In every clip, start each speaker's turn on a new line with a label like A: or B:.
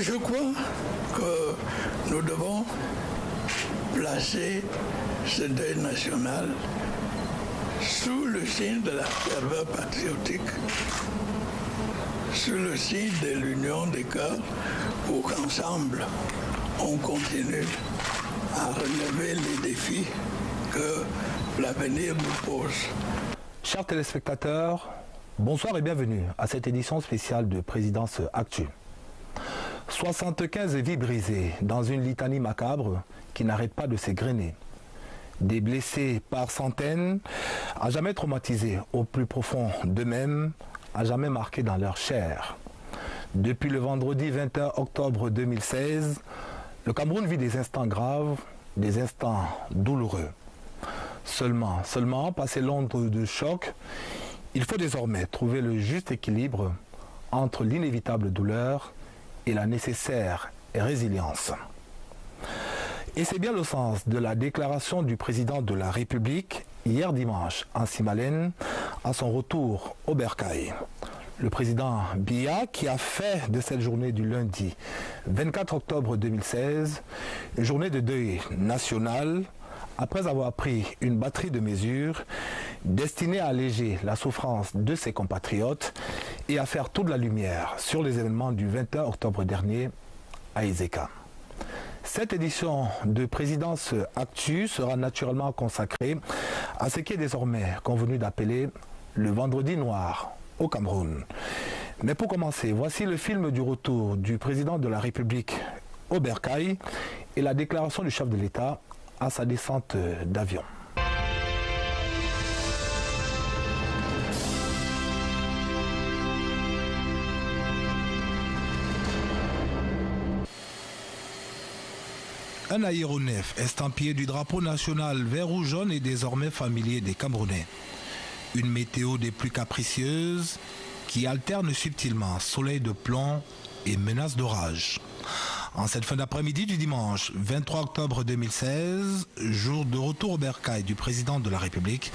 A: Je crois que nous devons placer ce deuil national sous le signe de la ferveur patriotique, sous le signe de l'union des cœurs, pour qu'ensemble, on continue à relever les défis que l'avenir nous pose.
B: Chers téléspectateurs, bonsoir et bienvenue à cette édition spéciale de Présidence Actu. 75 vies brisées dans une litanie macabre qui n'arrête pas de s'égrener. Des blessés par centaines, à jamais traumatisés au plus profond d'eux-mêmes, à jamais marqués dans leur chair. Depuis le vendredi 21 octobre 2016, le Cameroun vit des instants graves, des instants douloureux. Seulement, passé l'onde de choc, il faut désormais trouver le juste équilibre entre l'inévitable douleur et la nécessaire résilience. Et c'est bien le sens de la déclaration du président de la République hier dimanche en Simalène à son retour au Bercail. Le président Biya qui a fait de cette journée du lundi 24 octobre 2016 une journée de deuil national après avoir pris une batterie de mesures destinées à alléger la souffrance de ses compatriotes et à faire toute la lumière sur les événements du 21 octobre dernier à Ezeka. Cette édition de Présidence Actu sera naturellement consacrée à ce qui est désormais convenu d'appeler le Vendredi Noir au Cameroun. Mais pour commencer, voici le film du retour du président de la République au Bercail et la déclaration du chef de l'État à sa descente d'avion. Un aéronef estampillé du drapeau national vert ou jaune est désormais familier des Camerounais. Une météo des plus capricieuses qui alterne subtilement soleil de plomb et menace d'orage. En cette fin d'après-midi du dimanche 23 octobre 2016, jour de retour au Bercail du président de la République,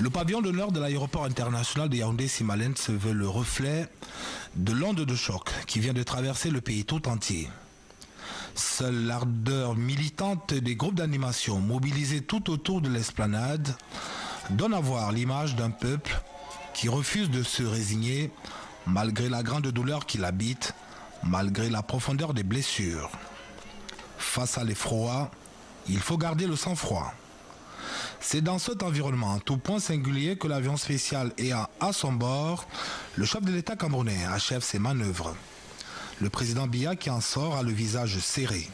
B: le pavillon d'honneur de l'aéroport international de Yaoundé-Simalène se veut le reflet de l'onde de choc qui vient de traverser le pays tout entier. Seule l'ardeur militante des groupes d'animation mobilisés tout autour de l'esplanade donne à voir l'image d'un peuple qui refuse de se résigner malgré la grande douleur qui l'habite, malgré la profondeur des blessures. Face à l'effroi, il faut garder le sang-froid. C'est dans cet environnement en tout point singulier que l'avion spécial ayant à son bord, le chef de l'État camerounais achève ses manœuvres. Le président Biya qui en sort a le visage serré.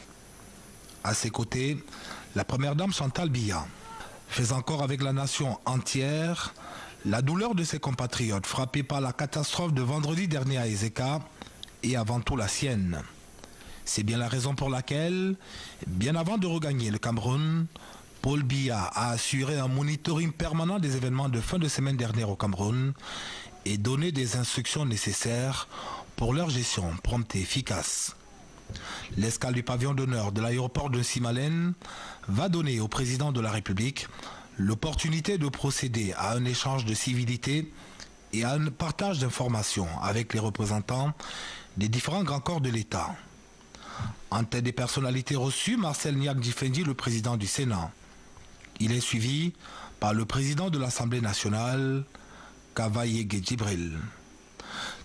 B: À ses côtés, la première dame Chantal Biya, faisant corps avec la nation entière la douleur de ses compatriotes frappés par la catastrophe de vendredi dernier à Ezeka et avant tout la sienne. C'est bien la raison pour laquelle, bien avant de regagner le Cameroun, Paul Biya a assuré un monitoring permanent des événements de fin de semaine dernière au Cameroun et donné des instructions nécessaires pour leur gestion prompte et efficace. L'escale du pavillon d'honneur de l'aéroport de Simalène va donner au président de la République l'opportunité de procéder à un échange de civilité et à un partage d'informations avec les représentants des différents grands corps de l'État. En tête des personnalités reçues, Marcel Niak-Difendi, le président du Sénat. Il est suivi par le président de l'Assemblée nationale, Kavaye Djibril.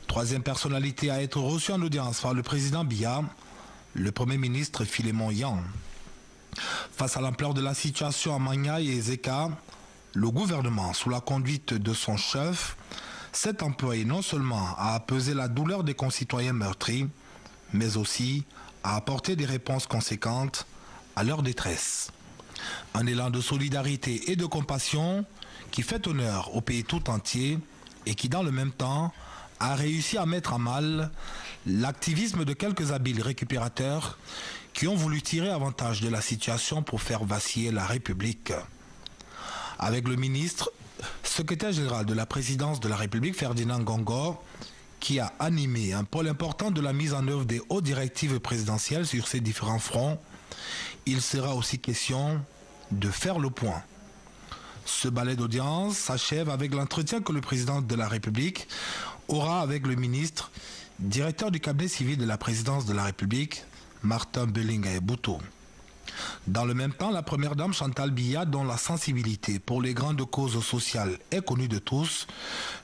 B: Troisième personnalité à être reçue en audience par le président Biya, le Premier ministre Philémon Yan. Face à l'ampleur de la situation à Magnaï et Ezeka, le gouvernement, sous la conduite de son chef, s'est employé non seulement à apaiser la douleur des concitoyens meurtris, mais aussi à apporter des réponses conséquentes à leur détresse. Un élan de solidarité et de compassion qui fait honneur au pays tout entier et qui, dans le même temps, a réussi à mettre à mal l'activisme de quelques habiles récupérateurs qui ont voulu tirer avantage de la situation pour faire vaciller la République. Avec le ministre, secrétaire général de la présidence de la République, Ferdinand Gongo, qui a animé un pôle important de la mise en œuvre des hautes directives présidentielles sur ces différents fronts, il sera aussi question de faire le point. Ce ballet d'audience s'achève avec l'entretien que le président de la République aura avec le ministre directeur du cabinet civil de la présidence de la République, Martin Bellinga-Ebouto. Dans le même temps, la première dame Chantal Biya, dont la sensibilité pour les grandes causes sociales est connue de tous,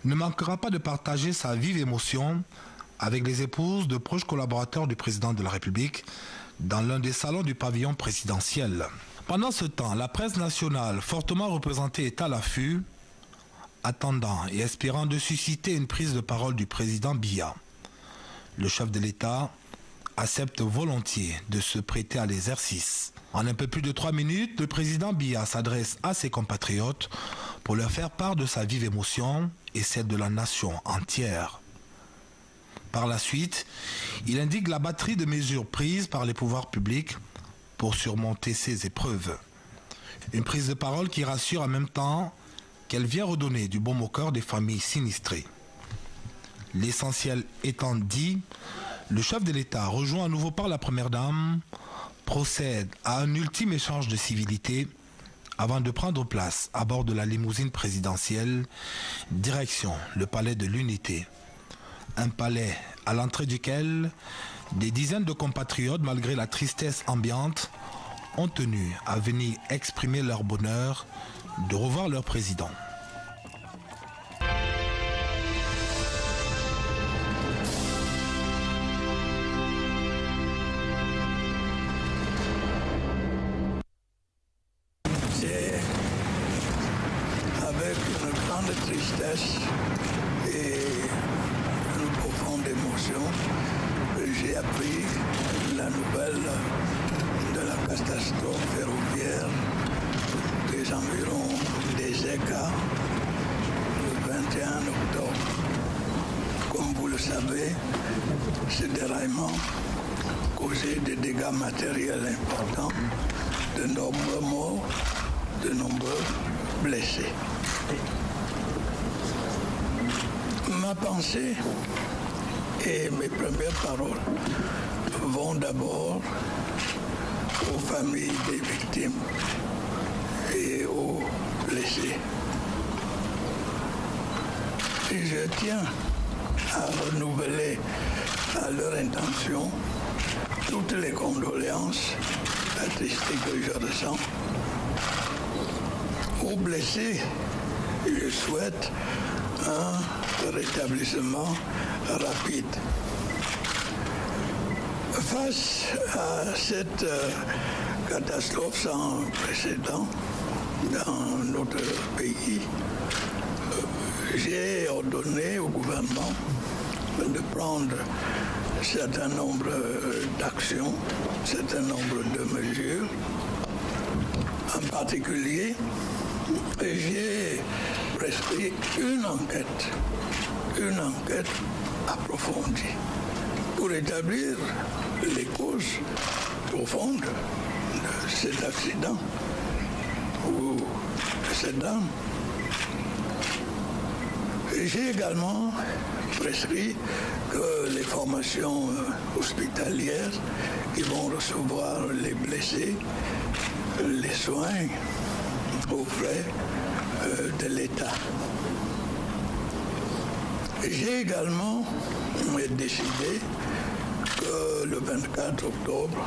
B: ne manquera pas de partager sa vive émotion avec les épouses de proches collaborateurs du président de la République dans l'un des salons du pavillon présidentiel. Pendant ce temps, la presse nationale, fortement représentée, est à l'affût, attendant et espérant de susciter une prise de parole du président Biya. Le chef de l'État accepte volontiers de se prêter à l'exercice. En un peu plus de 3 minutes, le président Biya s'adresse à ses compatriotes pour leur faire part de sa vive émotion et celle de la nation entière. Par la suite, il indique la batterie de mesures prises par les pouvoirs publics pour surmonter ces épreuves. Une prise de parole qui rassure en même temps qu'elle vient redonner du baume au cœur des familles sinistrées. L'essentiel étant dit, le chef de l'État, rejoint à nouveau par la première dame, procède à un ultime échange de civilité avant de prendre place à bord de la limousine présidentielle, direction le palais de l'Unité. Un palais à l'entrée duquel des dizaines de compatriotes, malgré la tristesse ambiante, ont tenu à venir exprimer leur bonheur de revoir leur président.
A: C'est avec une grande tristesse et une profonde émotion que j'ai appris la nouvelle de la catastrophe ferroviaire des environs des Eka le 21 octobre. Comme vous le savez, ce déraillement causait des dégâts matériels importants, de nombreux morts, de nombreux blessés. Ma pensée et mes premières paroles vont d'abord aux familles des victimes et aux blessés. Et je tiens à renouveler à leur intention toutes les condoléances attristées que je ressens. Aux blessés, je souhaite un rétablissement rapide. Face à cette catastrophe sans précédent dans notre pays, j'ai ordonné au gouvernement de prendre un certain nombre d'actions, un certain nombre de mesures. En particulier, j'ai prescrit une enquête approfondie pour établir les causes profondes de cet accident ou de cette dame. J'ai également prescrit que les formations hospitalières qui vont recevoir les blessés, les soins aux frais de l'État. J'ai également décidé que le 24 octobre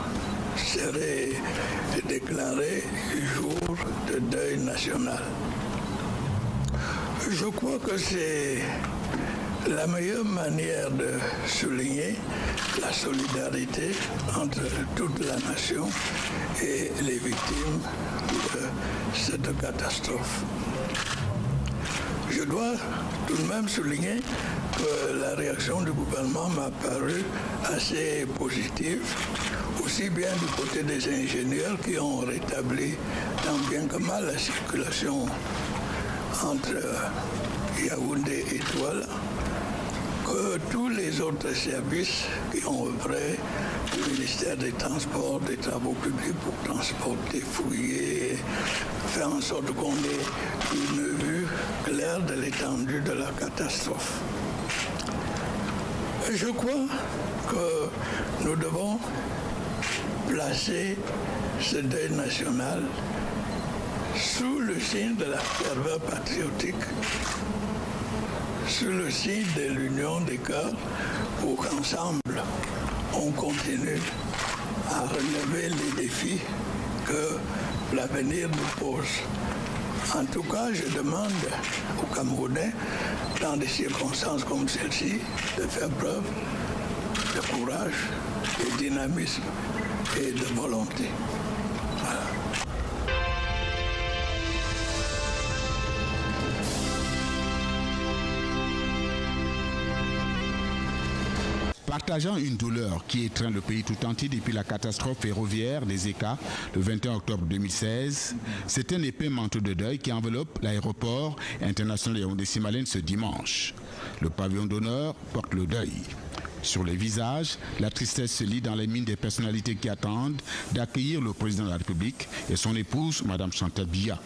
A: serait déclaré jour de deuil national. Je crois que c'est la meilleure manière de souligner la solidarité entre toute la nation et les victimes de cette catastrophe. Je dois tout de même souligner que la réaction du gouvernement m'a paru assez positive, aussi bien du côté des ingénieurs qui ont rétabli tant bien que mal la circulation entre Yaoundé et Douala, que tous les autres services qui ont œuvré, le ministère des Transports, des Travaux publics pour transporter, fouiller, faire en sorte qu'on ait une vue claire de l'étendue de la catastrophe. Je crois que nous devons placer ce deuil national sous le signe de la ferveur patriotique, sur le site de l'Union des cœurs pour qu'ensemble, on continue à relever les défis que l'avenir nous pose. En tout cas, je demande aux Camerounais, dans des circonstances comme celle-ci, de faire preuve de courage, de dynamisme et de volonté. Voilà.
C: Partageant une douleur qui étreint le pays tout entier depuis la catastrophe ferroviaire des ECA le 21 octobre 2016, c'est un épais manteau de deuil qui enveloppe l'aéroport international Yaoundé-Simalène ce dimanche. Le pavillon d'honneur porte le deuil. Sur les visages, la tristesse se lit dans les mines des personnalités qui attendent d'accueillir le président de la République et son épouse, Mme Chantal Biya.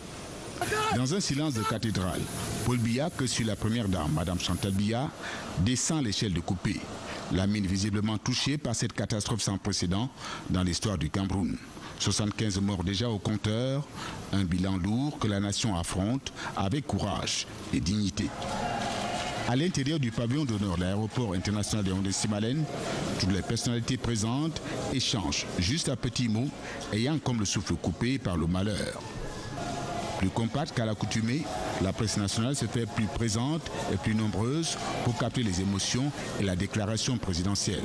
C: Dans un silence de cathédrale, Paul Biya, que suit la première dame, Mme Chantal Biya, descend l'échelle de coupé. La mine visiblement touchée par cette catastrophe sans précédent dans l'histoire du Cameroun. 75 morts déjà au compteur, un bilan lourd que la nation affronte avec courage et dignité. À l'intérieur du pavillon d'honneur de l'aéroport international de Yaoundé-Simalène, toutes les personnalités présentes échangent juste un petit mot ayant comme le souffle coupé par le malheur. Plus compacte qu'à l'accoutumée, la presse nationale se fait plus présente et plus nombreuse pour capter les émotions et la déclaration présidentielle.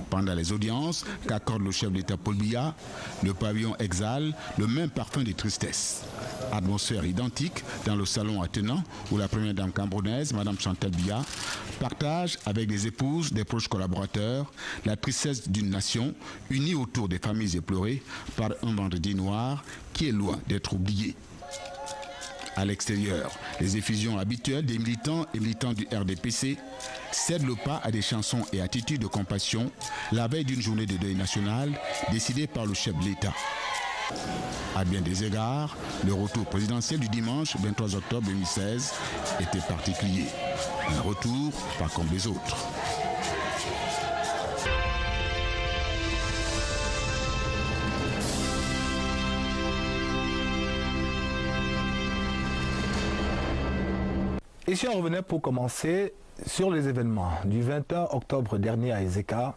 C: Pendant les audiences qu'accorde le chef d'État Paul Biya, le pavillon exhale le même parfum de tristesse. Atmosphère identique dans le salon attenant où la première dame camerounaise, Mme Chantal Biya, partage avec des épouses, des proches collaborateurs, la tristesse d'une nation unie autour des familles éplorées par un vendredi noir qui est loin d'être oublié. À l'extérieur, les effusions habituelles des militants et militantes du RDPC cèdent le pas à des chansons et attitudes de compassion la veille d'une journée de deuil national décidée par le chef de l'État. À bien des égards, le retour présidentiel du dimanche 23 octobre 2016 était particulier. Un retour pas comme les autres.
B: Ici, on revenait pour commencer sur les événements du 21 octobre dernier à Ezeka,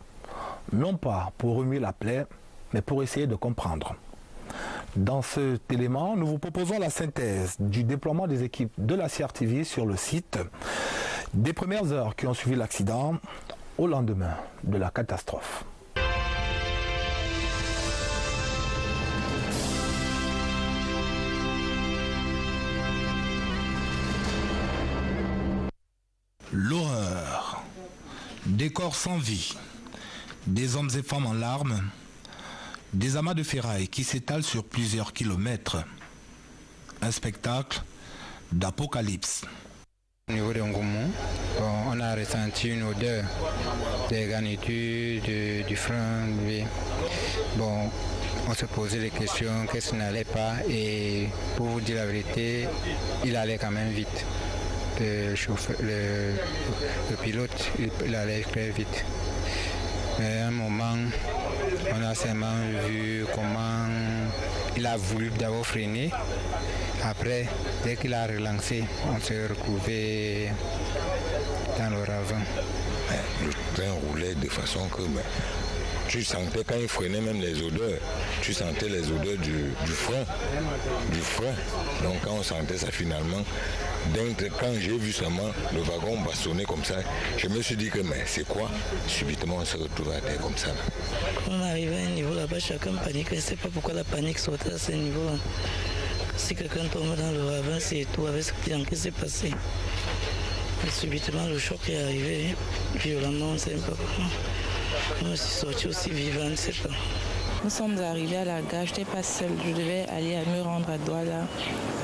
B: non pas pour remuer la plaie, mais pour essayer de comprendre. Dans cet élément, nous vous proposons la synthèse du déploiement des équipes de la CRTV sur le site, des premières heures qui ont suivi l'accident au lendemain de la catastrophe. L'horreur, des corps sans vie, des hommes et femmes en larmes, des amas de ferraille qui s'étalent sur plusieurs kilomètres. Un spectacle d'apocalypse.
D: Au niveau de Ngoumou, on a ressenti une odeur des garnitures, du frein. Bon, on se posait des questions, qu'est-ce qui n'allait pas, et pour vous dire la vérité, il allait quand même vite. Le pilote, il allait très vite. Mais à un moment, on a seulement vu comment il a voulu d'abord freiner. Après, dès qu'il a relancé, on s'est retrouvé dans le ravin.
E: Le train roulait de façon que tu sentais quand il freinait même les odeurs, tu sentais les odeurs du frein. Donc quand on sentait ça finalement, quand j'ai vu seulement le wagon bastonner comme ça, je me suis dit que mais c'est quoi? Subitement on se retrouve à terre comme ça.
F: On arrive à un niveau là-bas, chacun panique, je ne sais pas pourquoi la panique sortait à ce niveau-là. Si quelqu'un tombe dans le ravin, c'est tout avec ce qui s'est passé. Et subitement le choc est arrivé violemment, on ne sait pas comment. Je me suis sortie aussi vivant, je ne sais pas.
G: Nous sommes arrivés à la gare, je n'étais pas seule, je devais aller me rendre à Douala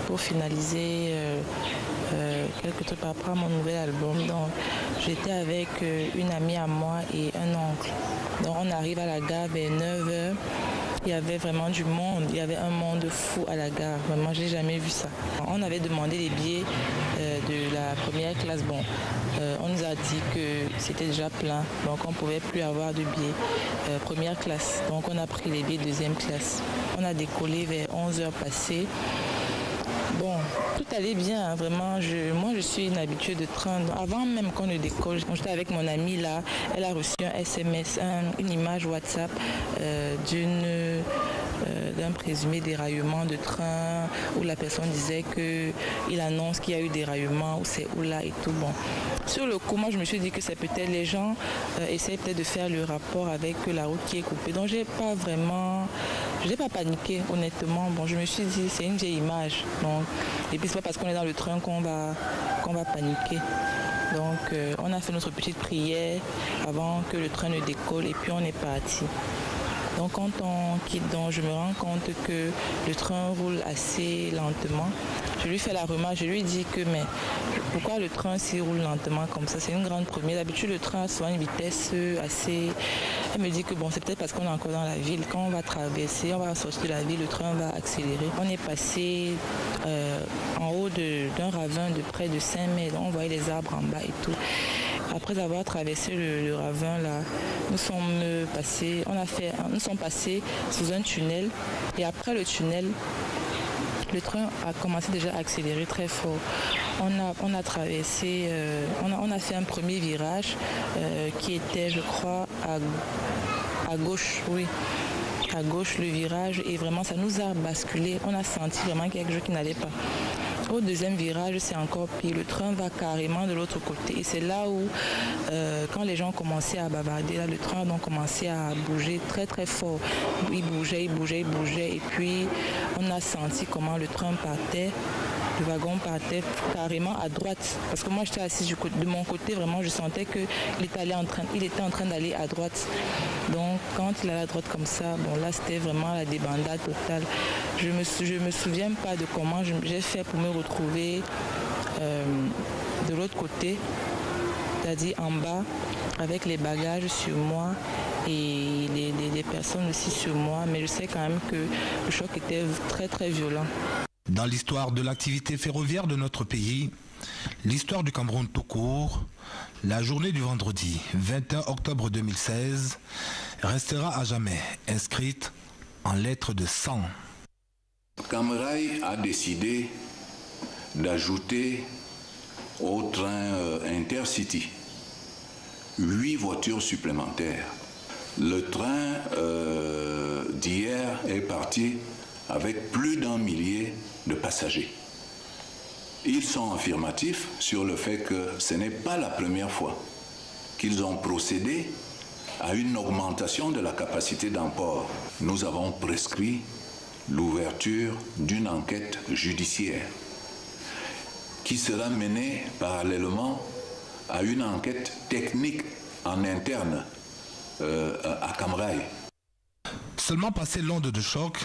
G: pour finaliser quelques trucs pour prendre mon nouvel album. Donc j'étais avec une amie à moi et un oncle. Donc on arrive à la gare vers 9h. Il y avait vraiment du monde, il y avait un monde fou à la gare, vraiment je n'ai jamais vu ça. On avait demandé les billets de la première classe, bon, on nous a dit que c'était déjà plein, donc on ne pouvait plus avoir de billets première classe. Donc on a pris les billets deuxième classe. On a décollé vers 11h passées Bon, tout allait bien, hein, vraiment. Moi, je suis une habituée de train. Avant même qu'on ne décolle, quand j'étais avec mon amie là, elle a reçu un SMS, une image WhatsApp d'un présumé déraillement de train où la personne disait qu'il annonce qu'il y a eu déraillement ou c'est où là et tout. Bon, sur le coup, moi, je me suis dit que c'est peut-être les gens essayent peut-être de faire le rapport avec la route qui est coupée. Donc, je n'ai pas paniqué, honnêtement. Bon, je me suis dit, c'est une vieille image. Donc, et puis, c'est pas parce qu'on est dans le train qu'on va paniquer. Donc, on a fait notre petite prière avant que le train ne décolle et puis on est parti. Donc, quand on quitte, je me rends compte que le train roule assez lentement. Je lui fais la remarque, je lui dis que mais pourquoi le train s'il roule lentement comme ça? C'est une grande première. D'habitude, le train a souvent une vitesse assez... Elle me dit que bon, c'est peut-être parce qu'on est encore dans la ville. Quand on va traverser, on va sortir de la ville, le train va accélérer. On est passé en haut d'un ravin de près de 5 mètres. On voyait les arbres en bas et tout. Après avoir traversé le ravin, là, nous sommes passés sous un tunnel. Et après le tunnel, le train a commencé déjà à accélérer très fort. On a traversé, on a fait un premier virage qui était, je crois, à gauche, oui. À gauche le virage et vraiment ça nous a basculé. On a senti vraiment qu'il y a quelque chose qui n'allait pas. Au deuxième virage, c'est encore pire. Le train va carrément de l'autre côté. Et c'est là où, quand les gens commençaient à bavarder, là, le train a commencé à bouger très très fort. Il bougeait. Et puis, on a senti comment le train partait. Le wagon partait carrément à droite. Parce que moi, j'étais assise de mon côté, vraiment, je sentais qu'il était en train d'aller à droite. Donc, quand il allait à droite comme ça, bon, là, c'était vraiment la débandade totale. Je me souviens pas de comment j'ai fait pour me retrouver de l'autre côté, c'est-à-dire en bas, avec les bagages sur moi et les personnes aussi sur moi. Mais je sais quand même que le choc était très, très violent.
B: Dans l'histoire de l'activité ferroviaire de notre pays, l'histoire du Cameroun tout court, la journée du vendredi 21 octobre 2016 restera à jamais inscrite en lettres de sang.
H: Camrail a décidé d'ajouter au train Intercity 8 voitures supplémentaires. Le train d'hier est parti avec plus d'1 millier de passagers. Ils sont affirmatifs sur le fait que ce n'est pas la première fois qu'ils ont procédé à une augmentation de la capacité d'emport. Nous avons prescrit l'ouverture d'une enquête judiciaire qui sera menée parallèlement à une enquête technique en interne à Camrail.
B: Seulement passé l'onde de choc,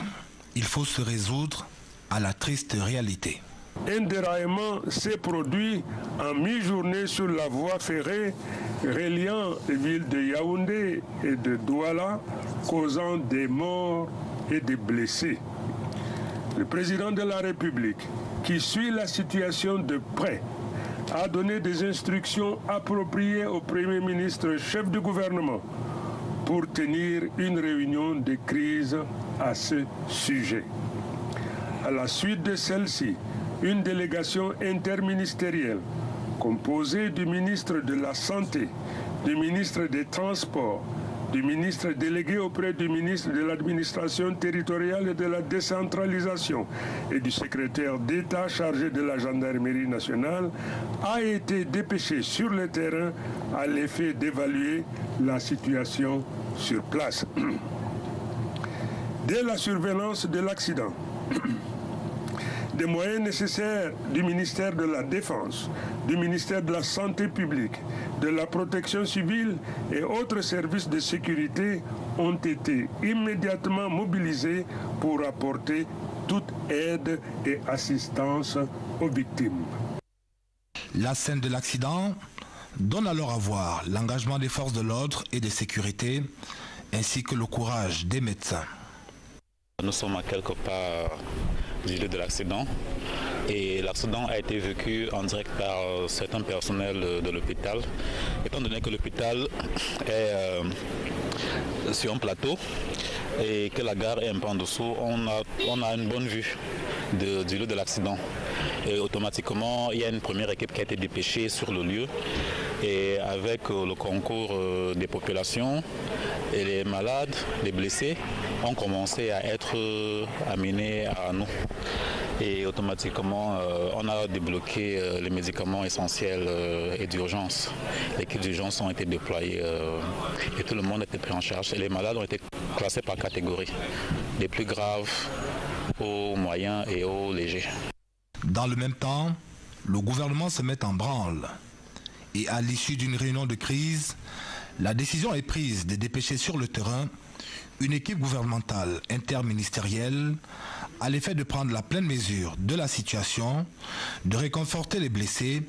B: il faut se résoudre à la triste réalité.
I: Un déraillement s'est produit en mi-journée sur la voie ferrée reliant les villes de Yaoundé et de Douala, causant des morts et des blessés. Le président de la République, qui suit la situation de près, a donné des instructions appropriées au Premier ministre, chef du gouvernement, pour tenir une réunion de crise à ce sujet. À la suite de celle-ci, une délégation interministérielle composée du ministre de la Santé, du ministre des Transports, du ministre délégué auprès du ministre de l'Administration territoriale et de la décentralisation et du secrétaire d'État chargé de la gendarmerie nationale a été dépêchée sur le terrain à l'effet d'évaluer la situation sur place. Dès la survenance de l'accident, des moyens nécessaires du ministère de la Défense, du ministère de la Santé publique, de la Protection civile et autres services de sécurité ont été immédiatement mobilisés pour apporter toute aide et assistance aux victimes.
B: La scène de l'accident donne alors à voir l'engagement des forces de l'ordre et de sécurité, ainsi que le courage des médecins.
J: Nous sommes à quelque part du lieu de l'accident et l'accident a été vécu en direct par certains personnels de l'hôpital. Étant donné que l'hôpital est sur un plateau, et que la gare est un peu en dessous, on a une bonne vue du lieu de l'accident. Et automatiquement, il y a une première équipe qui a été dépêchée sur le lieu. Et avec le concours des populations, et les malades, les blessés, ont commencé à être amenés à nous. Et automatiquement, on a débloqué les médicaments essentiels et d'urgence. L'équipe d'urgence ont été déployées et tout le monde a été pris en charge. Et les malades ont été classés par catégorie, des plus graves aux moyens et aux légers.
B: Dans le même temps, le gouvernement se met en branle. Et à l'issue d'une réunion de crise, la décision est prise de dépêcher sur le terrain une équipe gouvernementale interministérielle à l'effet de prendre la pleine mesure de la situation, de réconforter les blessés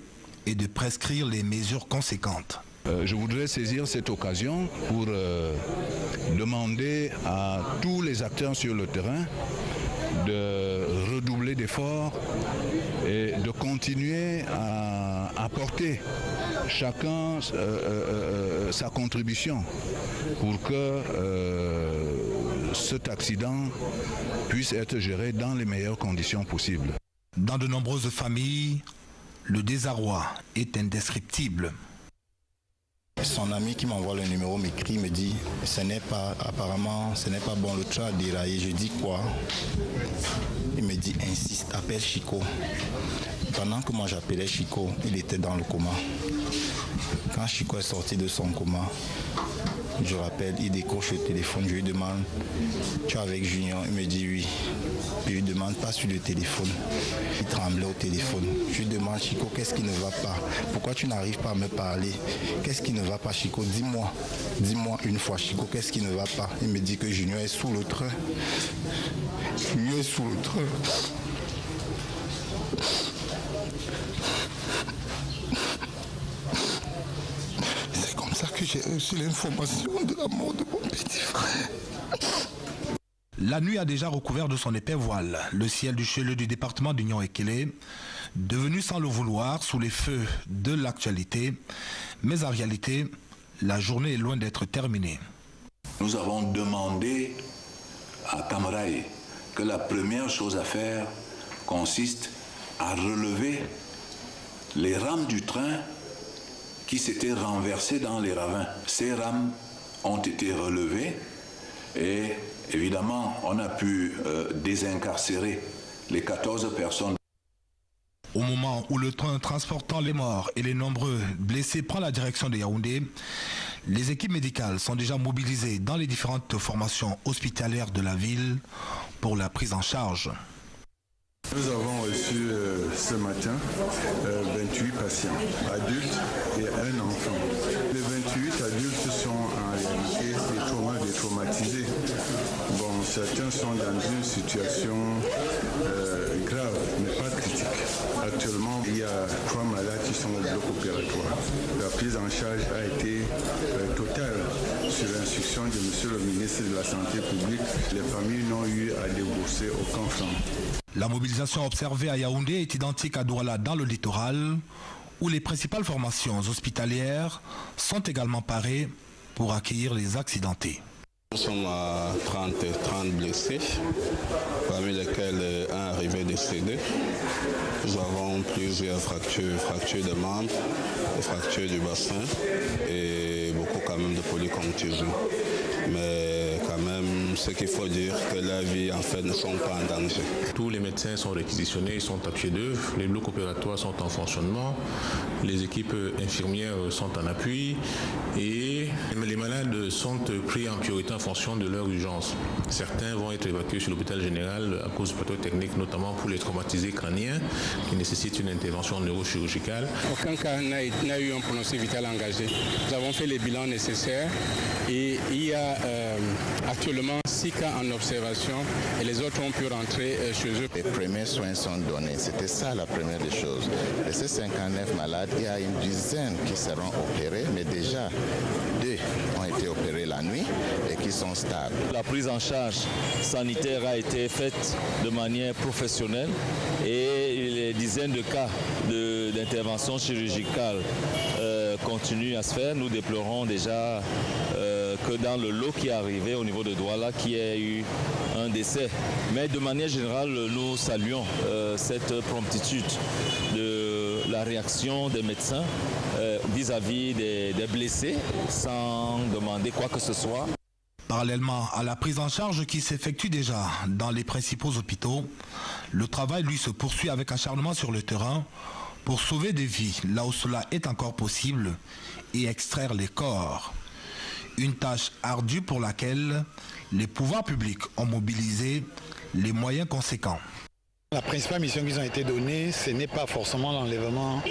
B: et de prescrire les mesures conséquentes.
K: Je voudrais saisir cette occasion pour demander à tous les acteurs sur le terrain de redoubler d'efforts et de continuer à apporter chacun sa contribution pour que cet accident puisse être géré dans les meilleures conditions possibles.
B: Dans de nombreuses familles, le désarroi est indescriptible.
L: Son ami qui m'envoie le numéro m'écrit, me dit apparemment ce n'est pas bon, le train a déraillé. Je dis quoi? Il me dit insiste, appelle Chico. Pendant que moi j'appelais Chico, il était dans le coma. Quand Chico est sorti de son coma, je rappelle, il décroche le téléphone, je lui demande, tu es avec Junior? Il me dit oui. Je lui demande, pas sur le téléphone. Il tremblait au téléphone. Je lui demande, Chico, qu'est-ce qui ne va pas? Pourquoi tu n'arrives pas à me parler? Qu'est-ce qui ne va pas, Chico? Dis-moi une fois, Chico, qu'est-ce qui ne va pas? Il me dit que Junior est sous le train. Junior est sous le train. C'est comme ça que j'ai reçu l'information de la mort de mon petit frère.
B: La nuit a déjà recouvert de son épais voile le ciel du Cheleu du département d'Union-Ekele, devenu sans le vouloir sous les feux de l'actualité, mais en réalité, la journée est loin d'être terminée.
H: Nous avons demandé à Camaraï que la première chose à faire consiste à relever les rames du train qui s'étaient renversées dans les ravins. Ces rames ont été relevées et évidemment, on a pu désincarcérer les 14 personnes.
B: Au moment où le train transportant les morts et les nombreux blessés prend la direction de Yaoundé, les équipes médicales sont déjà mobilisées dans les différentes formations hospitalières de la ville pour la prise en charge.
M: Nous avons reçu ce matin 28 patients, adultes et un enfant. Les 28 adultes sont en réalité des traumatisés. Bon, certains sont dans une situation grave, mais pas critique. Actuellement, il y a 3 malades qui sont au bloc opératoire. La prise en charge a été totale sur l'instruction de M. le ministre de la Santé publique. Les familles n'ont eu à débourser aucun franc.
B: La mobilisation observée à Yaoundé est identique à Douala dans le littoral, où les principales formations hospitalières sont également parées pour accueillir les accidentés.
N: Nous sommes à 30 blessés, parmi lesquels un arrivé décédé. Nous avons plusieurs fractures de membres, des fractures du bassin et beaucoup quand même de polycontusions. Mais quand même, ce qu'il faut dire, que la vie en fait ne sont pas en danger.
O: Tous les médecins sont réquisitionnés, ils sont à pied d'œuvre, les blocs opératoires sont en fonctionnement, les équipes infirmières sont en appui et les malades sont pris en priorité en fonction de leur urgence. Certains vont être évacués sur l'hôpital général à cause de plateaux techniques, notamment pour les traumatisés crâniens qui nécessitent une intervention neurochirurgicale.
P: Aucun cas n'a eu un pronostic vital engagé. Nous avons fait les bilans nécessaires et il y a actuellement 6 cas en observation et les autres ont pu rentrer chez eux.
L: Les premiers soins sont donnés, c'était ça la première des choses. De ces 59 malades, il y a une dizaine qui seront opérés, mais déjà 2 ont été opérés la nuit et qui sont stables.
Q: La prise en charge sanitaire a été faite de manière professionnelle et les dizaines de cas d'intervention chirurgicale continuent à se faire. Nous déplorons déjà que dans le lot qui est arrivé au niveau de Douala, qu'il y ait eu un décès. Mais de manière générale, nous saluons cette promptitude de la réaction des médecins vis-à-vis des blessés sans demander quoi que ce soit.
B: Parallèlement à la prise en charge qui s'effectue déjà dans les principaux hôpitaux, le travail lui se poursuit avec acharnement sur le terrain pour sauver des vies là où cela est encore possible et extraire les corps. Une tâche ardue pour laquelle les pouvoirs publics ont mobilisé les moyens conséquents.
R: La principale mission qui nous a été donnée, ce n'est pas forcément l'enlèvement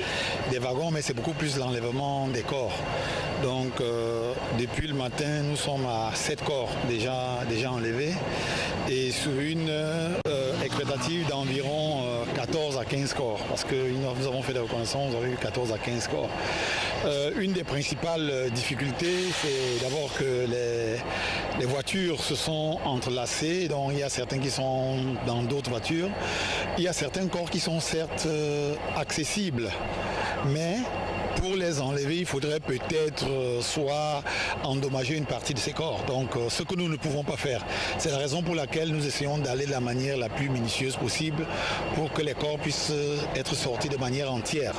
R: des wagons, mais c'est beaucoup plus l'enlèvement des corps. Donc depuis le matin, nous sommes à 7 corps déjà enlevés et sur une expectative d'environ 14 à 15 corps, parce que nous avons fait des reconnaissances, nous avons eu 14 à 15 corps. Une des principales difficultés, c'est d'abord que les voitures se sont entrelacées, donc il y a certains qui sont dans d'autres voitures. Il y a certains corps qui sont certes accessibles, mais pour les enlever, il faudrait peut-être soit endommager une partie de ces corps. Donc ce que nous ne pouvons pas faire. C'est la raison pour laquelle nous essayons d'aller de la manière la plus minutieuse possible pour que les corps puissent être sortis de manière entière.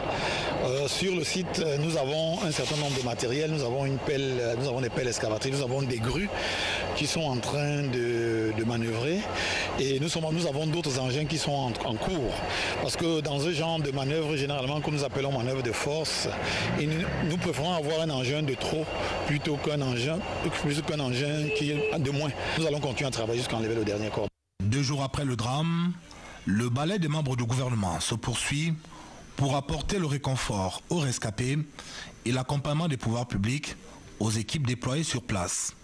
R: Sur le site, nous avons un certain nombre de matériel. Nous avons une pelle, nous avons des pelles excavatrices, nous avons des grues qui sont en train de manœuvrer. Et nous avons d'autres engins qui sont en cours. Parce que dans ce genre de manœuvre, généralement, que nous appelons manœuvre de force, et nous préférons avoir un engin de trop plutôt qu'un engin qui est de moins. Nous allons continuer à travailler jusqu'à enlever le dernier corps.
B: 2 jours après le drame, le balai des membres du gouvernement se poursuit pour apporter le réconfort aux rescapés et l'accompagnement des pouvoirs publics aux équipes déployées sur place.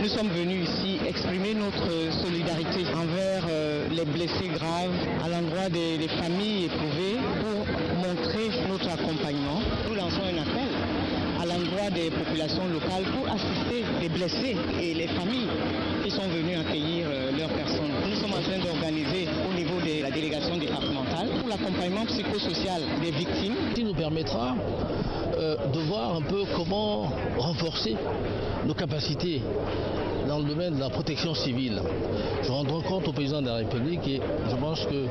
S: Nous sommes venus ici exprimer notre solidarité envers les blessés graves, à l'endroit des familles éprouvées, pour montrer notre accompagnement. Nous lançons un appel à l'endroit des populations locales pour assister les blessés et les familles qui sont venues accueillir leurs personnes. Nous sommes en train d'organiser au niveau de la délégation départementale pour l'accompagnement psychosocial des victimes.
T: Ce qui nous permettra de voir un peu comment renforcer nos capacités dans le domaine de la protection civile. Je rends compte au président de la République et je pense que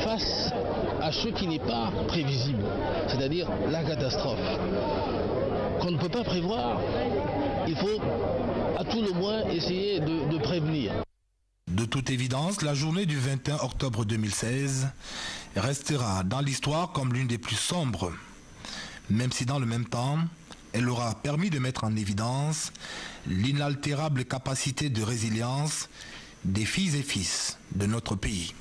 T: face à ce qui n'est pas prévisible, c'est-à-dire la catastrophe, qu'on ne peut pas prévoir, il faut à tout le moins essayer de prévenir.
B: De toute évidence, la journée du 21 octobre 2016 restera dans l'histoire comme l'une des plus sombres, même si dans le même temps, elle aura permis de mettre en évidence l'inaltérable capacité de résilience des filles et fils de notre pays.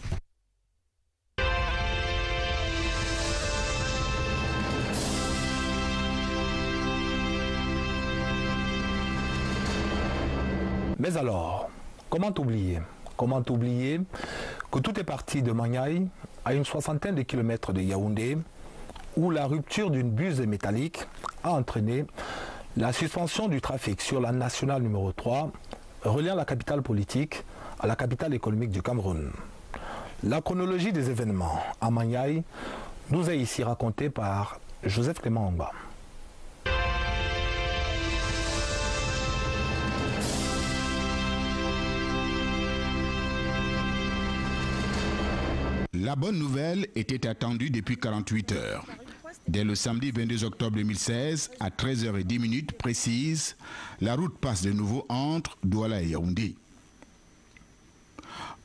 B: Mais alors, comment oublier que tout est parti de Maniaï, à une 60aine de kilomètres de Yaoundé, où la rupture d'une buse métallique a entraîné la suspension du trafic sur la nationale numéro 3, reliant la capitale politique à la capitale économique du Cameroun. La chronologie des événements à Maniaï nous est ici racontée par Joseph Clément Ongba.
C: La bonne nouvelle était attendue depuis 48 heures. Dès le samedi 22 octobre 2016, à 13h10 précise, la route passe de nouveau entre Douala et Yaoundé.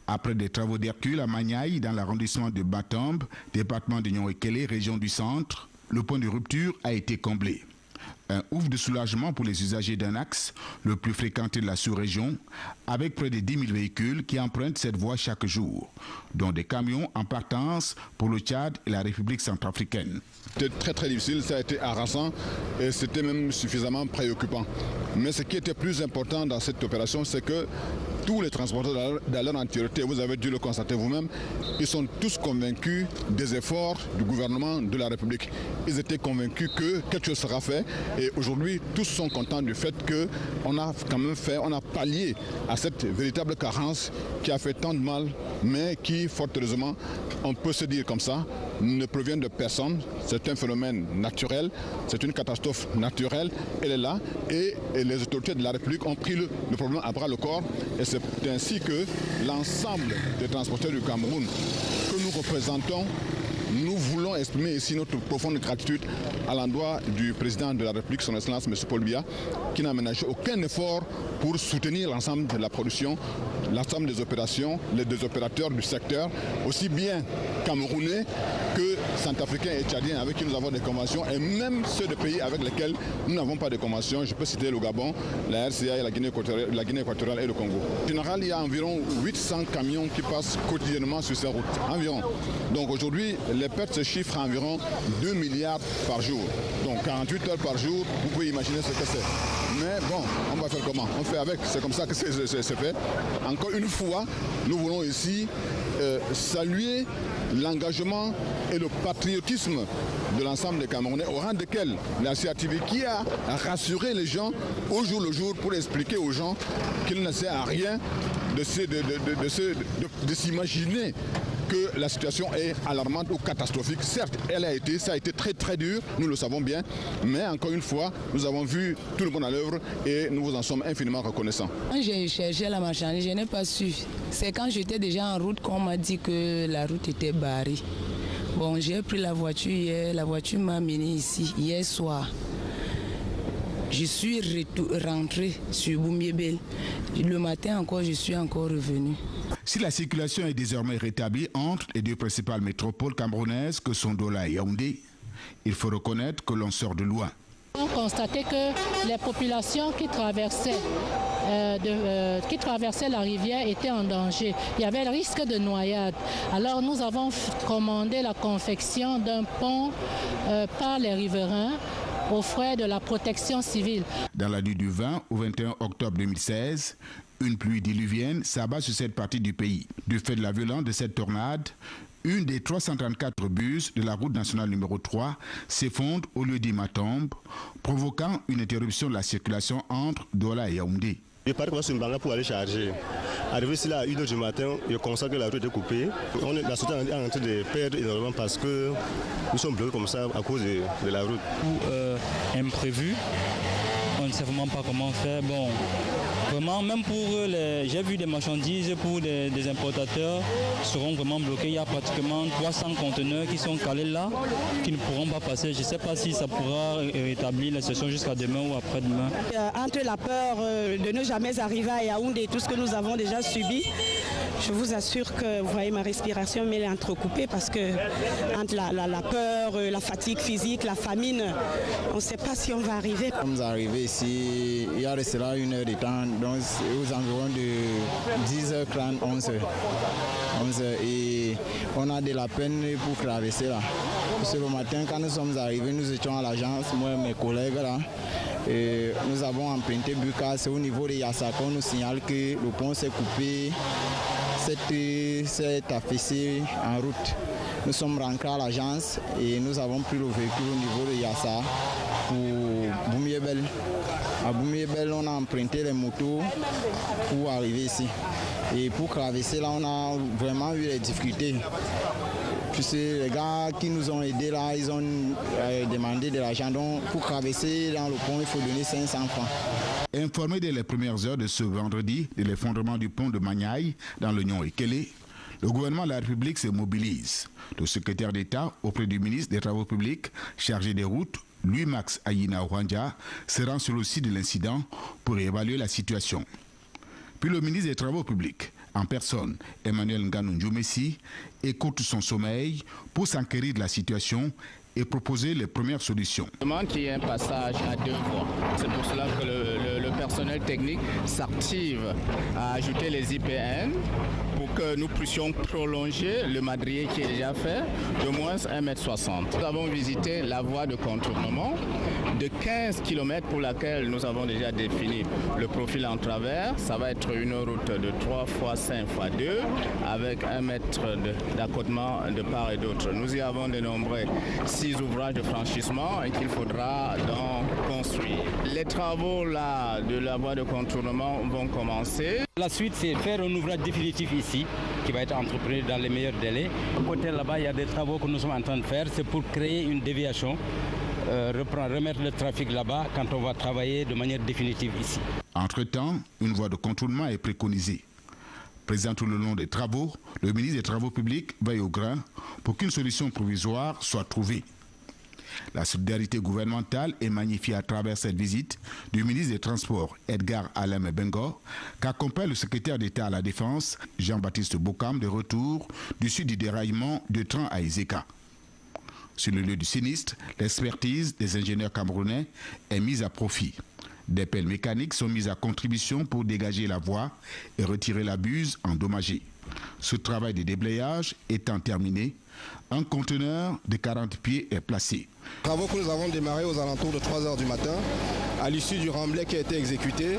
C: Après des travaux d'Hercule à Maniaï, dans l'arrondissement de Batombe, département de Nyon-Ekele, région du centre, le point de rupture a été comblé. Un ouf de soulagement pour les usagers d'un axe le plus fréquenté de la sous-région, avec près de 10 000 véhicules qui empruntent cette voie chaque jour, dont des camions en partance pour le Tchad et la République centrafricaine.
U: C'était très difficile, ça a été harassant et c'était même suffisamment préoccupant. Mais ce qui était plus important dans cette opération, c'est que tous les transporteurs dans leur entièreté, vous avez dû le constater vous-même, ils sont tous convaincus des efforts du gouvernement de la République. Ils étaient convaincus que quelque chose sera fait et aujourd'hui, tous sont contents du fait qu'on a quand même on a pallié à cette véritable carence qui a fait tant de mal, mais qui, fort heureusement, on peut se dire comme ça, ne provient de personne, c'est un phénomène naturel, c'est une catastrophe naturelle, elle est là et les autorités de la République ont pris le problème à bras le corps et c'est ainsi que l'ensemble des transporteurs du Cameroun que nous représentons, nous voulons exprimer ici notre profonde gratitude à l'endroit du président de la République, son Excellence M. Paul Biya, qui n'a ménagé aucun effort pour soutenir l'ensemble de la production, l'ensemble des opérations, des opérateurs du secteur, aussi bien camerounais que centrafricains et tchadiens avec qui nous avons des conventions, et même ceux des pays avec lesquels nous n'avons pas de conventions. Je peux citer le Gabon, la RCA, la Guinée équatoriale et le Congo. En général, il y a environ 800 camions qui passent quotidiennement sur ces routes, environ. Donc aujourd'hui, les pertes se chiffrent à environ 2 milliards par jour. Donc 48 heures par jour, vous pouvez imaginer ce que c'est. Mais bon, on va faire comment? On fait avec, c'est comme ça que c'est fait. Encore une fois, nous voulons ici saluer l'engagement et le patriotisme de l'ensemble des Camerounais, au rang desquels la CATV qui a rassuré les gens au jour le jour pour expliquer aux gens qu'il ne sert à rien de s'imaginer que la situation est alarmante ou catastrophique. Certes, ça a été très très dur, nous le savons bien, mais encore une fois, nous avons vu tout le monde à l'œuvre et nous vous en sommes infiniment reconnaissants.
G: Quand j'ai cherché la marchandise, je n'ai pas su. C'est quand j'étais déjà en route qu'on m'a dit que la route était barrée. Bon, j'ai pris la voiture hier, la voiture m'a amené ici hier soir. Je suis rentré sur Boumiébel. Le matin encore, je suis encore revenu.
C: Si la circulation est désormais rétablie entre les deux principales métropoles camerounaises que sont Douala et Yaoundé, il faut reconnaître que l'on sort de loin.
A: On constatait que les populations qui traversaient la rivière étaient en danger. Il y avait le risque de noyade. Alors nous avons commandé la confection d'un pont par les riverains aux frais de la protection civile. Dans la nuit du 20 au 21 octobre 2016, une pluie diluvienne s'abat sur cette partie du pays. Du fait de la violence de cette tornade, une des 334 bus de la route nationale numéro 3 s'effondre au lieu d'Imatombe, provoquant une interruption de la circulation entre Douala et Yaoundé.
V: Je pars sur Mbanga pour aller charger. Arrivé ici là à 1h du matin, je constate que la route était coupée. La société est en train de perdre énormément parce que nous sommes bloqués comme ça à cause de la route.
W: Imprévu, on ne sait vraiment pas comment faire. Bon, vraiment, même pour j'ai vu des marchandises pour des importateurs seront vraiment bloqués. Il y a pratiquement 300 conteneurs qui sont calés là, qui ne pourront pas passer. Je ne sais pas si ça pourra rétablir la situation jusqu'à demain ou après-demain.
X: Entre la peur de ne jamais arriver à Yaoundé et tout ce que nous avons déjà subi, je vous assure que vous voyez ma respiration, mais elle est entrecoupée parce que entre la peur, la fatigue physique, la famine, on ne sait pas si on va arriver.
Y: Nous sommes arrivés ici, il y a resté là 1 heure de temps, donc aux environs de 10h30, 11h. Et on a de la peine pour traverser là. Parce que le matin, quand nous sommes arrivés, nous étions à l'agence, moi et mes collègues là. Et nous avons emprunté Buka, c'est au niveau de Yassa qu'on nous signale que le pont s'est coupé, s'est affaissé en route. Nous sommes rentrés à l'agence et nous avons pris le véhicule au niveau de Yassa pour Boumiébel. À Boumiébel, on a emprunté les motos pour arriver ici. Et pour traverser là, on a vraiment eu des difficultés. Puis les gars qui nous ont aidés là, ils ont demandé de l'argent. Donc pour traverser dans le pont, il faut donner 500 francs.
C: Informé dès les premières heures de ce vendredi de l'effondrement du pont de Magnaï dans l'Oignon et Kélé, le gouvernement de la République se mobilise. Le secrétaire d'État auprès du ministre des Travaux publics chargé des routes, Louis-Max Ayina Ouanja, se rend sur le site de l'incident pour évaluer la situation. Puis le ministre des Travaux publics, en personne, Emmanuel Nganou Messi, écoute son sommeil pour s'enquérir de la situation et proposer les premières solutions.
Z: Je demande qu'il y ait un passage à 2 voies. C'est pour cela que le personnel technique s'active à ajouter les IPN pour que nous puissions prolonger le madrier qui est déjà fait de moins 1,60 m. Nous avons visité la voie de contournement de 15 km pour laquelle nous avons déjà défini le profil en travers. Ça va être une route de 3 x 5 x 2 avec 1 mètre d'accotement de part et d'autre. Nous y avons dénombré 6 ouvrages de franchissement et qu'il faudra donc construire. Les travaux là de la voie de contournement vont commencer.
W: La suite, c'est faire un ouvrage définitif ici
D: qui va être entrepris dans les meilleurs délais. Côté là-bas, il y a des travaux que nous sommes en train de faire. C'est pour créer une déviation, remettre le trafic là-bas quand on va travailler de manière définitive ici.
C: Entre-temps, une voie de contournement est préconisée. Présent tout le long des travaux, le ministre des Travaux publics veille au grain pour qu'une solution provisoire soit trouvée. La solidarité gouvernementale est magnifiée à travers cette visite du ministre des Transports, Edgar Alain Bengo, qu'accompagne le secrétaire d'État à la Défense, Jean-Baptiste Bokam, de retour du sud du déraillement de train à Ezeka. Sur le lieu du sinistre, l'expertise des ingénieurs camerounais est mise à profit. Des pelles mécaniques sont mises à contribution pour dégager la voie et retirer la buse endommagée. Ce travail de déblayage étant terminé, un conteneur de 40 pieds est placé.
E: Travaux que nous avons démarrés aux alentours de 3 heures du matin, à l'issue du remblai qui a été exécuté.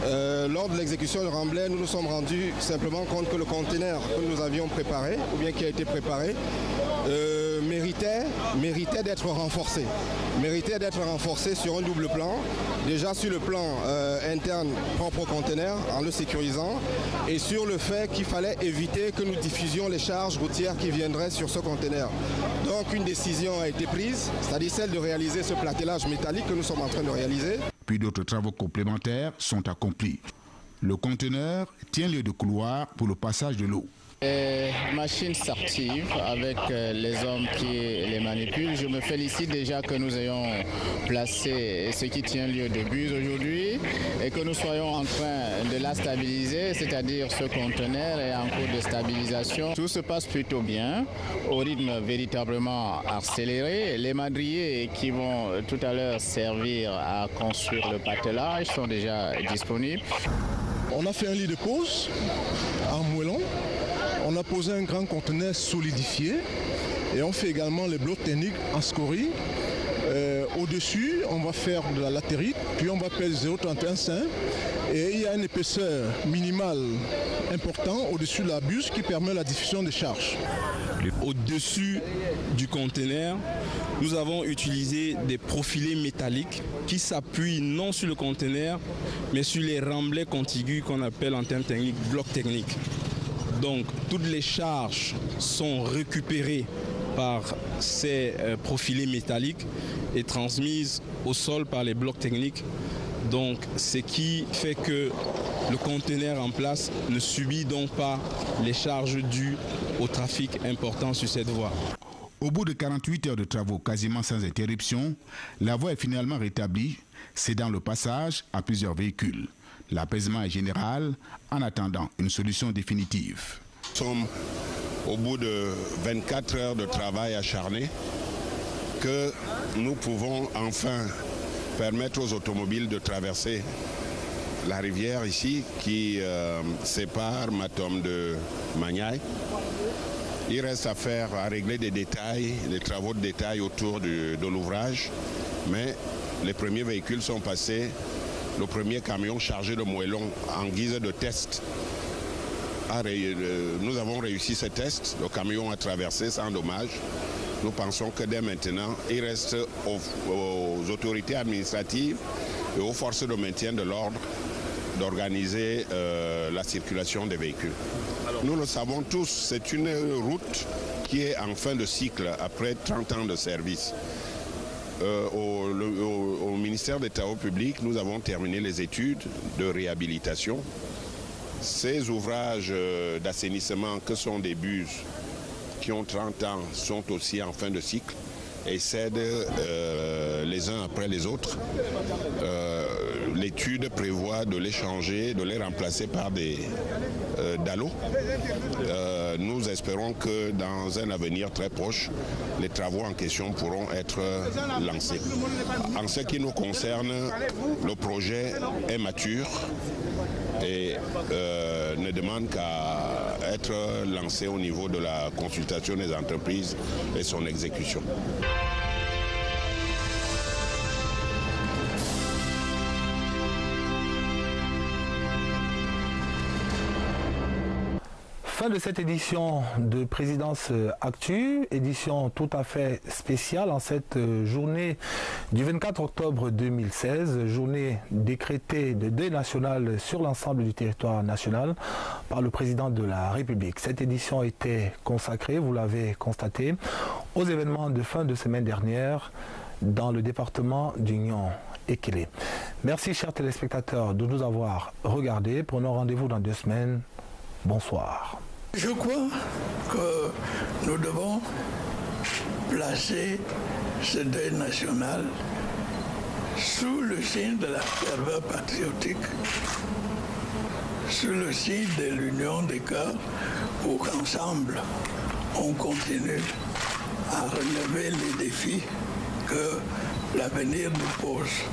E: Lors de l'exécution du remblai, nous nous sommes rendus simplement compte que le conteneur que nous avions préparé, ou bien qui a été préparé, méritait d'être renforcé. Méritait d'être renforcé sur un double plan. Déjà sur le plan interne propre au conteneur, en le sécurisant, et sur le fait qu'il fallait éviter que nous diffusions les charges routières qui viendraient sur ce conteneur. Donc une décision a été prise, c'est-à-dire celle de réaliser ce platelage métallique que nous sommes en train de réaliser.
C: Puis d'autres travaux complémentaires sont accomplis. Le conteneur tient lieu de couloir pour le passage de l'eau.
Z: Machines s'activent avec les hommes qui les manipulent. Je me félicite déjà que nous ayons placé ce qui tient lieu de buse aujourd'hui et que nous soyons en train de la stabiliser, c'est-à-dire ce conteneur est en cours de stabilisation. Tout se passe plutôt bien, au rythme véritablement accéléré. Les madriers qui vont tout à l'heure servir à construire le patelage sont déjà disponibles.
F: On a fait un lit de pose en moellon. On a posé un grand conteneur solidifié et on fait également les blocs techniques en scorie. Au-dessus, on va faire de la latérite, puis on va faire 0,31 et il y a une épaisseur minimale importante au-dessus de la buse qui permet la diffusion des charges.
I: Au-dessus du conteneur, nous avons utilisé des profilés métalliques qui s'appuient non sur le conteneur, mais sur les remblais contigus qu'on appelle en termes techniques blocs techniques. Donc toutes les charges sont récupérées par ces profilés métalliques et transmises au sol par les blocs techniques. Donc ce qui fait que le conteneur en place ne subit donc pas les charges dues au trafic important sur cette voie.
C: Au bout de 48 heures de travaux quasiment sans interruption, la voie est finalement rétablie, cédant le passage à plusieurs véhicules. L'apaisement est général en attendant une solution définitive.
J: Nous sommes au bout de 24 heures de travail acharné que nous pouvons enfin permettre aux automobiles de traverser la rivière ici qui sépare Matom de Magnaï. Il reste à régler des détails, des travaux de détail autour de l'ouvrage, mais les premiers véhicules sont passés. Le premier camion chargé de moellons en guise de test. Nous avons réussi ce test. Le camion a traversé sans dommage. Nous pensons que dès maintenant, il reste aux autorités administratives et aux forces de maintien de l'ordre d'organiser la circulation des véhicules. Nous le savons tous, c'est une route qui est en fin de cycle après 30 ans de service. Au ministère des Travaux publics, nous avons terminé les études de réhabilitation. Ces ouvrages d'assainissement que sont des buses qui ont 30 ans sont aussi en fin de cycle et cèdent les uns après les autres. L'étude prévoit de les changer, de les remplacer par des dallos. Nous espérons que dans un avenir très proche, les travaux en question pourront être lancés. En ce qui nous concerne, le projet est mature et ne demande qu'à être lancé au niveau de la consultation des entreprises et son exécution.
B: Fin de cette édition de Présidence Actu, édition tout à fait spéciale en cette journée du 24 octobre 2016, journée décrétée de deuil national sur l'ensemble du territoire national par le président de la République. Cette édition était consacrée, vous l'avez constaté, aux événements de fin de semaine dernière dans le département d'Union Ekele. Merci chers téléspectateurs de nous avoir regardés. Prenons rendez-vous dans 2 semaines. Bonsoir.
H: Je crois que nous devons placer ce deuil national sous le signe de la ferveur patriotique, sous le signe de l'union des cœurs, pour qu'ensemble on continue à relever les défis que l'avenir nous pose.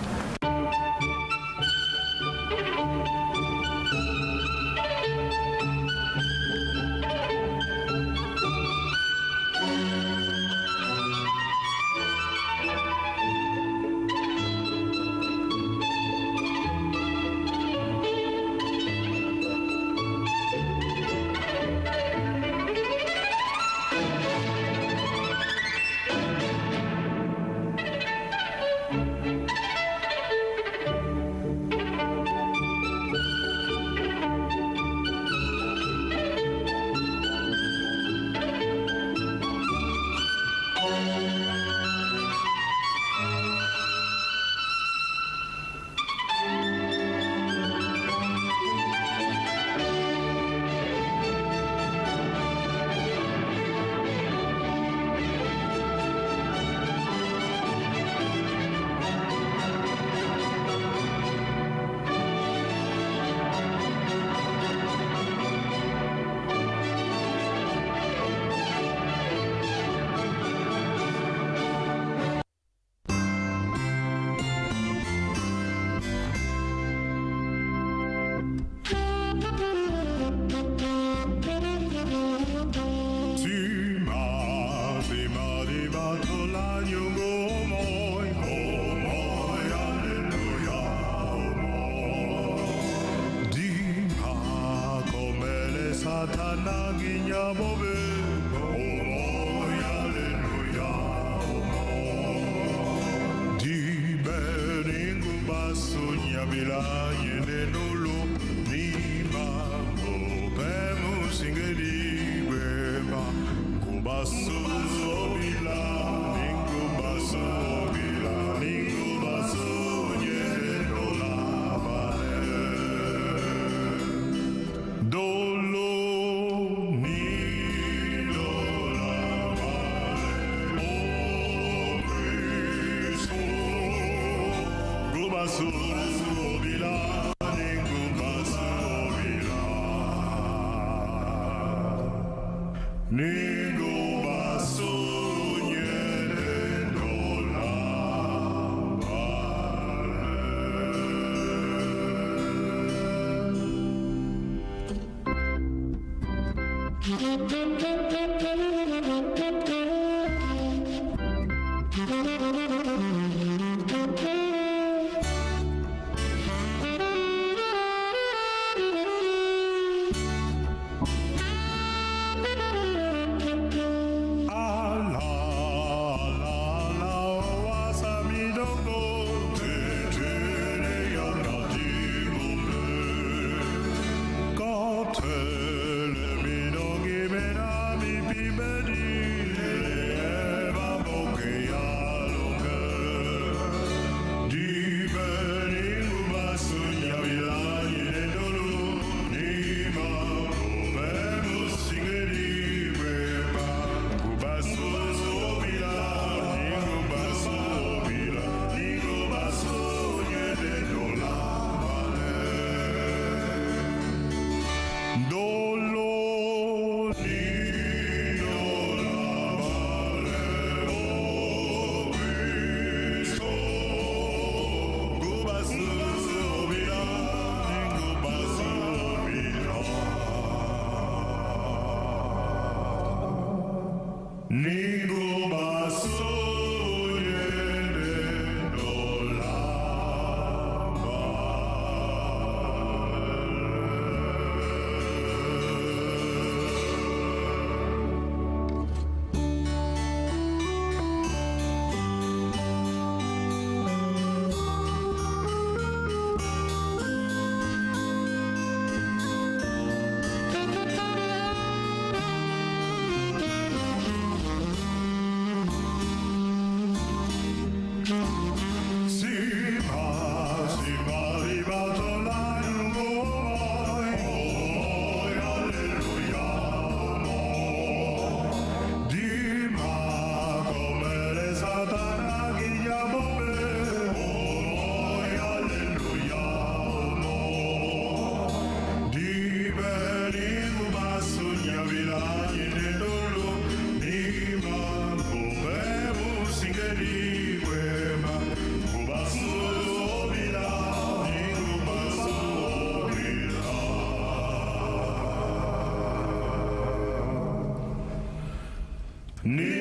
K: Nuit